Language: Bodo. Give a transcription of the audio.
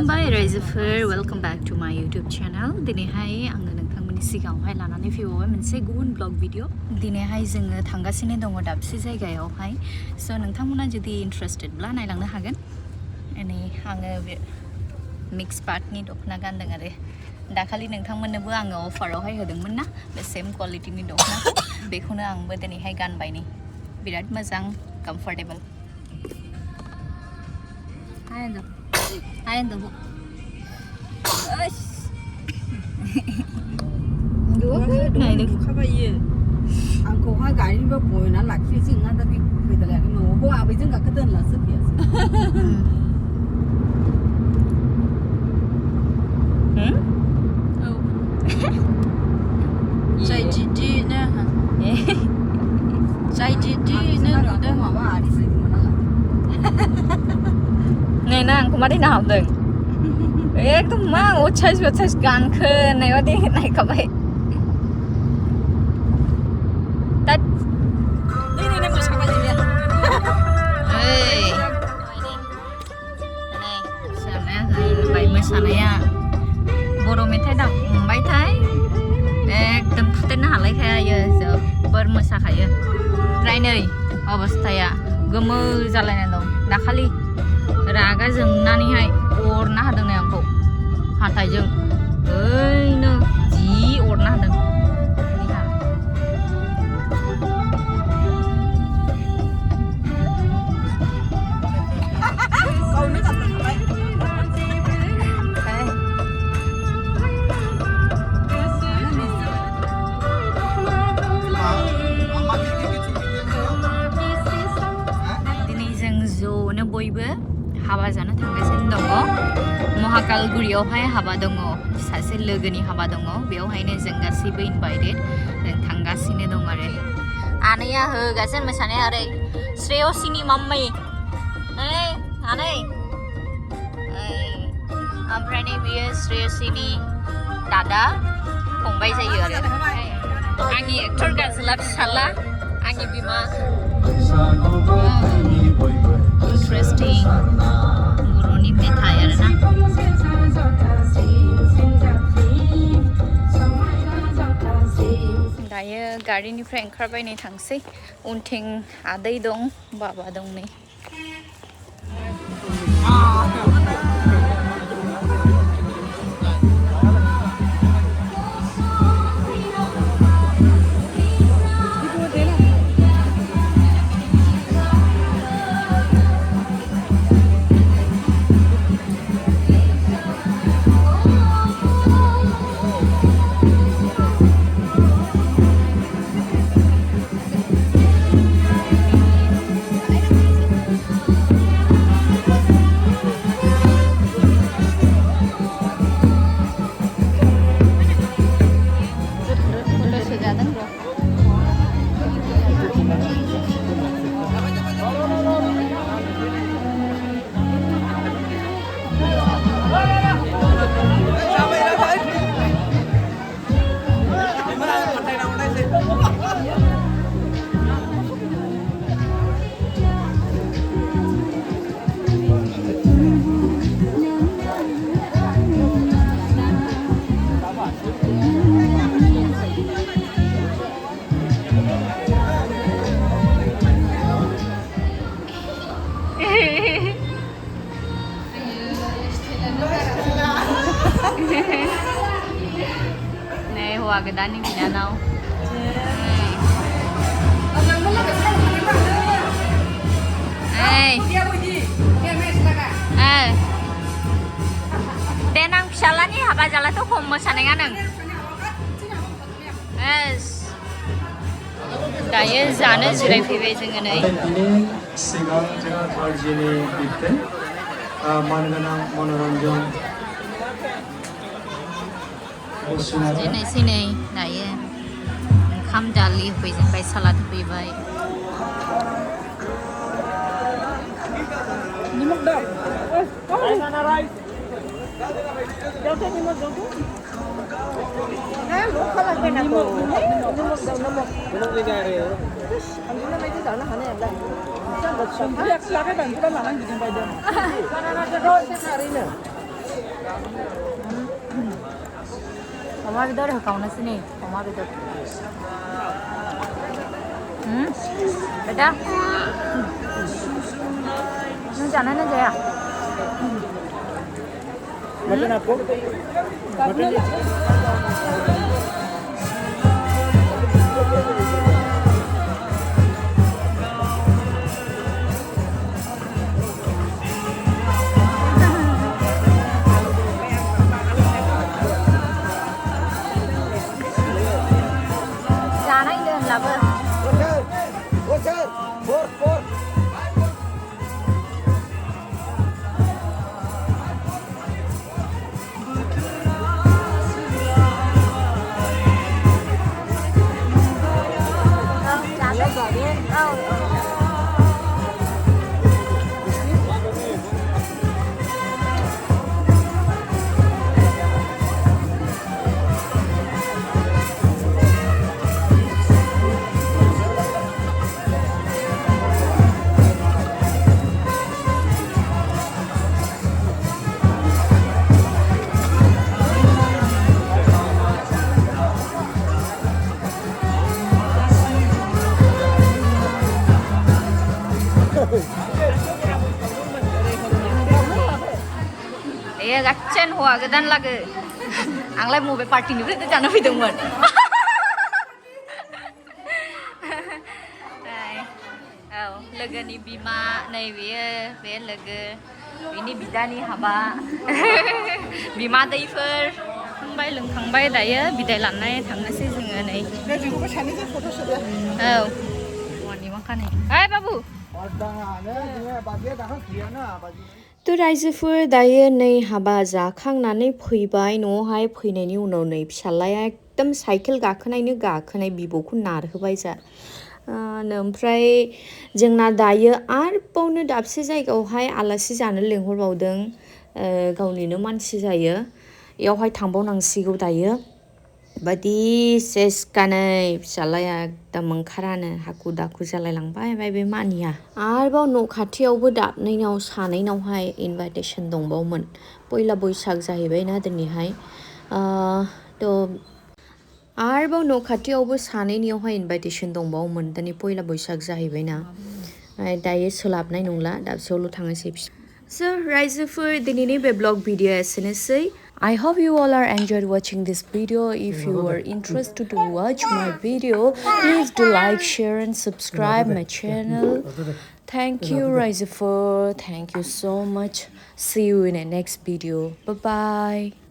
खुलुमबाय रायजोफोर वेलकम बैक टू माय यूट्यूब चैनल दिनैहाय आङो नोंथांमोननि सिगाङावहाय लानानै फैबावबाय मोनसे गुबुन ब्लग भिडिअ दिनैहाय जोङो थांगासिनो दङ दाबसे जायगायावहाय स' नोंथांमोना जुदि इन्ट्रेस्टेडब्ला नायलांनो हागोन नै आङो बे मिक्स पार्टनि दख'ना गानदों आरो दाखालि नोंथांमोननोबो आङो अफारावहाय होदोंमोन ना बे सेम क्वालिटिनि दख'नाखौ बेखौनो आंबो दिनैहाय गानबाय नै बिराद मोजां comfortable Ayan tuh. Ash. Dua kan? Naidw. Apa iya? Angkau kan gari ni berboy nak laki sih ngan tapi kita lihat ni, boha apa je nggak keten lah sebiasa. Oh. Sai Priti nè hả? Sai Priti nè rồi đó. Boha apa di sini mana lah? Ngày nàng cũng đi nào đừng ê tôi mang ô chơi gan khơi này ở đây này các bạn tắt Ini mau siapa je dia? ê này sao nè vậy mới sao này à boro mình thấy đọc mấy thái एकदम फुटेन हालायखाया जो बोर मोसाखायो ओमफ्राय नै अबस्थाया गोमो जालायना दं दाखालि रागा जोंनानैहाय अरना होदों नै आंखौ हाथायजों ओइनो जि अरना होदों दिनै जों ज'नो बयबो हाबा जानो थांगासिनो दङ महाकालगुरियावहाय हाबा दङ सासे लोगोनि हाबा दङ बेयावहायनो जों गासैबो इनभाइटेड जों थांगासिनो दं आरो आनैया होगासिनो मोसानाया ओरै श्रेयसिनि माम्मि ओइ आनै ओमफ्राय नै बियो श्रेयसिनि दादा फंबाय जायो आरो आंनि एक्टर गाजोला फिसाला आंनि बिमा Interesting बर'नि मेथाइ आरोना दायो गारिनिफ्राय ओंखारबाय नै थांसै उनथिं आदै दं बाबा दं नै Nih, hua gedani binanau. Denang pisalani haba jala tuh hom mosanengan neng. दायो जानो जिरायफैबाय जोङो नै सिगां जोङो थार्जिनि बिबते मानगोनां मनरन्जन जेनोसै नै दायो ओंखाम दालि होफैजोबबाय सालाद होफैबाय Nimok dong. Mana rice? Jauh nimok dong. Mau kalah kena tu. Nimok dong, nimok. Nimok ni gari. Terus, ambil nama itu sana, mana yang dah. Jangan dah. Biar siapa bantu kan makan di tempat dia. Mana ada kau sekarang ni. अमा बेदर होखावनोसै नै अमा बेदर बेटा नों जाना ना जाया मटन आपको मटन जाना ही होनलाबो ए गाच्चेन हौवा गोदान लागो आंलाय मबे पार्टिनिफ्राय जाना फैदोंमोन औ लोगोनि बिमा नै बेयो बे लोगो बिनि बिदानि हाबा बिमादैफोर खांबाय लोंखांबाय दायो बिदाय लानाय थांनोसै जोङो नै औ हौवानि मा खानाय ओइ बाबु तो रायजोफोर दायो नै हाबा जाखांनानै फैबाय न'आवहाय फैनायनि उनाव नै फिसालाया एकदम साइकेल गाखोनाय बिबौखौ नारहोबाय जा ओमफ्राय जोंना दायो आरोबावनो दाबसे जायगायावहाय आलासि जानो लेंहरबावदों गावनिनो मानसि जायो बेयावहाय थांबावनांसिगौ दायो बादि सेसखानै फिसालाया एकदम ओंखारानो हाखु दाखु जालायलांबाय ओमफ्राय बे मानिया आरोबाव न' खाथियावबो दाबनैनाव सानैनावहाय इनभाइटेसन दंबावोमोन पहिला बैसाग जाहैबायना दिनैहाय थ' आरोबाव न' खाथियावबो सानैनियावहाय इनभाइटेसन दंबावोमोन दिनै पहिला बैसाग जाहैबायना दायो सोलाबनाय नंला दाबसेयावल' थांनोसै So रायजोफोर दिनैनि बे ब्लग भिडिअ एसेनोसै I hope you all are enjoyed watching this video. If you are interested to watch my video, please do like, share and subscribe my channel. Thank you raijwfwr. Thank you so much. See you in the next video. Bye bye.